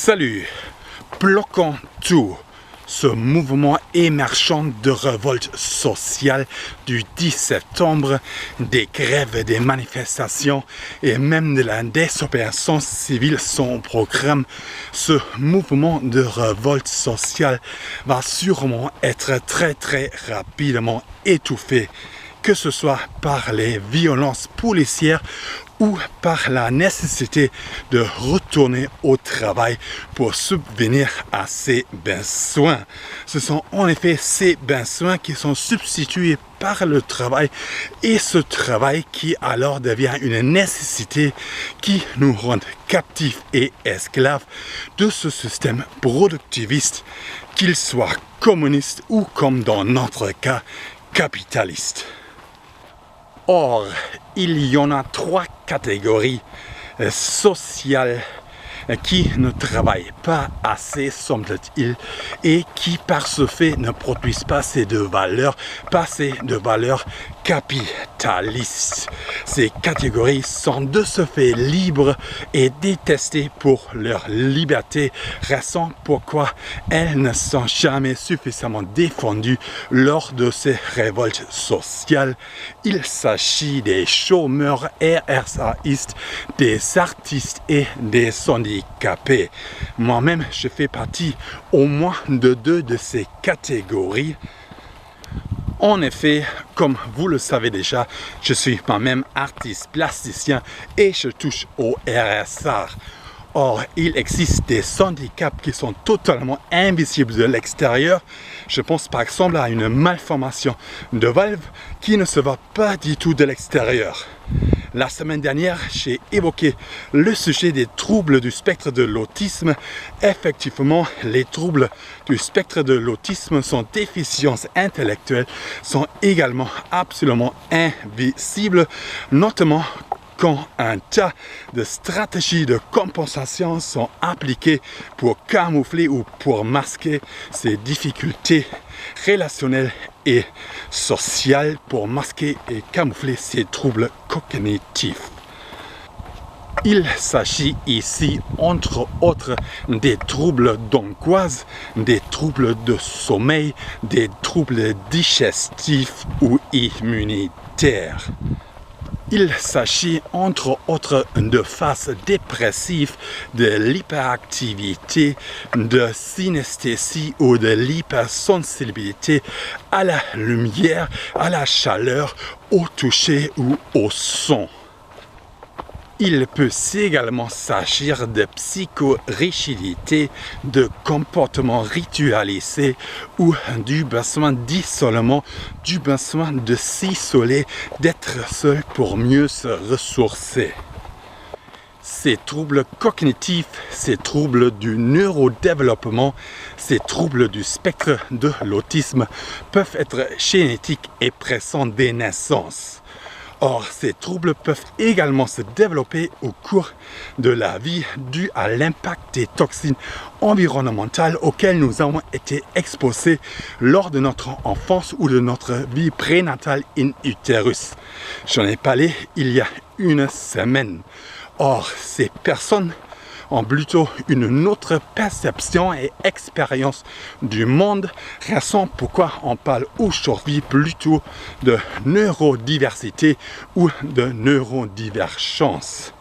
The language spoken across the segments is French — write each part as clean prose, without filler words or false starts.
Salut, bloquons tout. Ce mouvement émergent de révolte sociale du 10 septembre, des grèves, des manifestations et même de la désobéissance civile sont au programme. Ce mouvement de révolte sociale va sûrement être très rapidement étouffé, que ce soit par les violences policières ou par la nécessité de retourner au travail pour subvenir à ses besoins. Ce sont en effet ces besoins qui sont substitués par le travail et ce travail qui alors devient une nécessité qui nous rend captifs et esclaves de ce système productiviste, qu'il soit communiste ou comme dans notre cas, capitaliste. Or, il y en a trois catégories sociales qui ne travaillent pas assez, semble-t-il, et qui par ce fait ne produisent pas assez de valeurs capitalistes. Ces catégories sont de ce fait libres et détestées pour leur liberté, raison pourquoi elles ne sont jamais suffisamment défendues lors de ces révoltes sociales. Il s'agit des chômeurs RSAistes, des artistes et des handicapés. Moi-même, je fais partie au moins de deux de ces catégories. En effet, comme vous le savez déjà, je suis moi-même artiste plasticien et je touche au RSA. Or, il existe des handicaps qui sont totalement invisibles de l'extérieur. Je pense par exemple à une malformation de valve qui ne se voit pas du tout de l'extérieur. La semaine dernière, j'ai évoqué le sujet des troubles du spectre de l'autisme. Effectivement, les troubles du spectre de l'autisme sont déficiences intellectuelles, sont également absolument invisibles, notamment quand un tas de stratégies de compensation sont appliquées pour camoufler ou pour masquer ces difficultés relationnelles et sociales, pour masquer et camoufler ces troubles cognitifs. Il s'agit ici, entre autres, des troubles d'angoisse, des troubles de sommeil, des troubles digestifs ou immunitaires. Il s'agit entre autres de phases dépressives, de l'hyperactivité, de synesthésie ou de l'hypersensibilité à la lumière, à la chaleur, au toucher ou au son. Il peut également s'agir de psychorigidité, de comportements ritualisés ou du besoin d'isolement, du besoin de s'isoler, d'être seul pour mieux se ressourcer. Ces troubles cognitifs, ces troubles du neurodéveloppement, ces troubles du spectre de l'autisme peuvent être génétiques et présents dès naissance. Or, ces troubles peuvent également se développer au cours de la vie dû à l'impact des toxines environnementales auxquelles nous avons été exposés lors de notre enfance ou de notre vie prénatale in utérus. J'en ai parlé il y a une semaine. Or, ces personnes ont plutôt une autre perception et expérience du monde, raison pourquoi on parle aujourd'hui plutôt de neurodiversité ou de neurodivergence.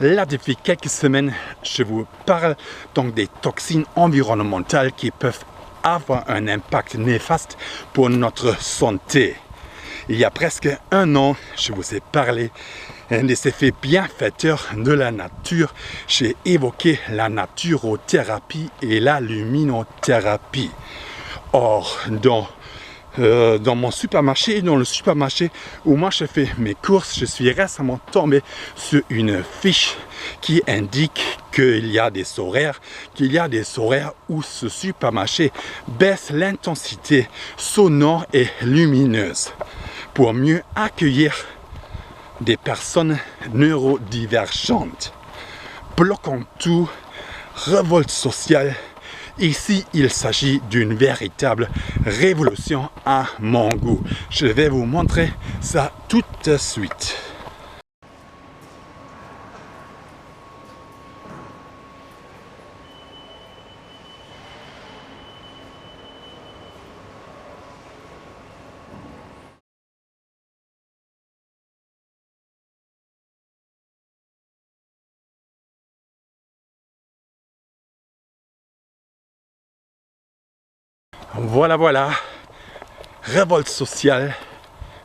Là, depuis quelques semaines, je vous parle donc des toxines environnementales qui peuvent avoir un impact néfaste pour notre santé. Il y a presque un an, je vous ai parlé des effets bienfaiteurs de la nature. J'ai évoqué la naturothérapie et la luminothérapie. Or, dans mon supermarché, dans le supermarché où moi je fais mes courses, je suis récemment tombé sur une fiche qui indique qu'il y a des horaires où ce supermarché baisse l'intensité sonore et lumineuse pour mieux accueillir des personnes neurodivergentes. Bloquons tout, révolte sociale. Ici, il s'agit d'une véritable révolution à mon goût. Je vais vous montrer ça tout de suite. Voilà. Révolte sociale,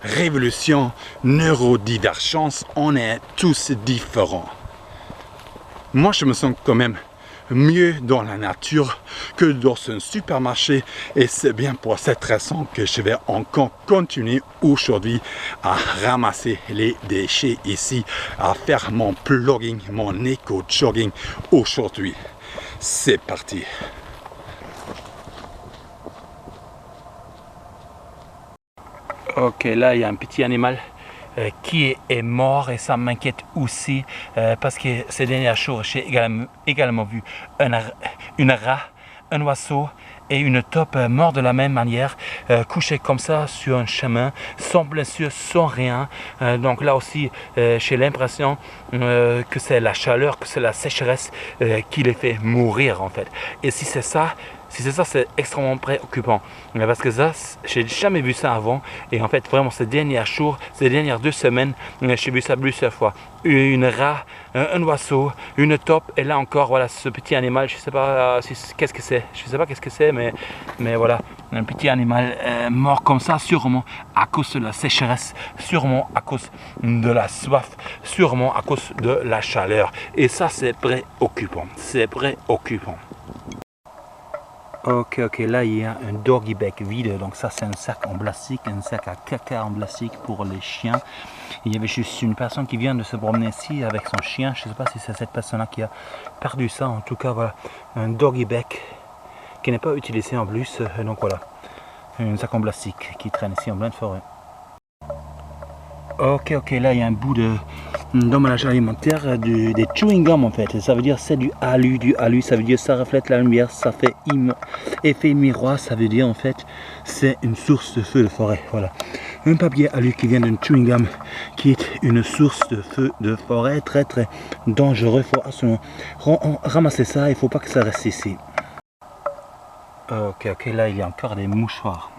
révolution, neurodivergence, on est tous différents. Moi, je me sens quand même mieux dans la nature que dans un supermarché et c'est bien pour cette raison que je vais encore continuer aujourd'hui à ramasser les déchets ici, à faire mon plugging, mon éco-jogging aujourd'hui. C'est parti! Ok, là il y a un petit animal qui est mort et ça m'inquiète aussi parce que ces derniers jours j'ai également vu une rat, un oiseau et une taupe mort de la même manière, couché comme ça sur un chemin, sans blessure, sans rien. Donc là aussi j'ai l'impression que c'est la chaleur, que c'est la sécheresse qui les fait mourir en fait. Et si c'est ça, c'est extrêmement préoccupant. Parce que ça, j'ai jamais vu ça avant. Et en fait, vraiment, ces derniers jours, ces dernières 2 semaines, j'ai vu ça plusieurs fois. Une rat, un oiseau, une taupe. Et là encore, voilà, ce petit animal, je ne sais pas qu'est-ce que c'est. Je ne sais pas qu'est-ce que c'est, mais voilà, un petit animal mort comme ça, sûrement à cause de la sécheresse, sûrement à cause de la soif, sûrement à cause de la chaleur. Et ça, c'est préoccupant. C'est préoccupant. Ok, là il y a un doggy bag vide, donc ça c'est un sac en plastique, un sac à caca en plastique pour les chiens. Il y avait juste une personne qui vient de se promener ici avec son chien, je ne sais pas si c'est cette personne-là qui a perdu ça, en tout cas voilà, un doggy bag qui n'est pas utilisé en plus, donc voilà, un sac en plastique qui traîne ici en pleine forêt. Ok, là il y a un bout d'emballage alimentaire, des chewing gum en fait, ça veut dire c'est du alu, ça veut dire ça reflète la lumière, ça fait effet miroir, ça veut dire en fait c'est une source de feu de forêt, voilà. Un papier alu qui vient d'un chewing gum qui est une source de feu de forêt très dangereux, il faut absolument ramasser ça, il ne faut pas que ça reste ici. Ok, là il y a encore des mouchoirs.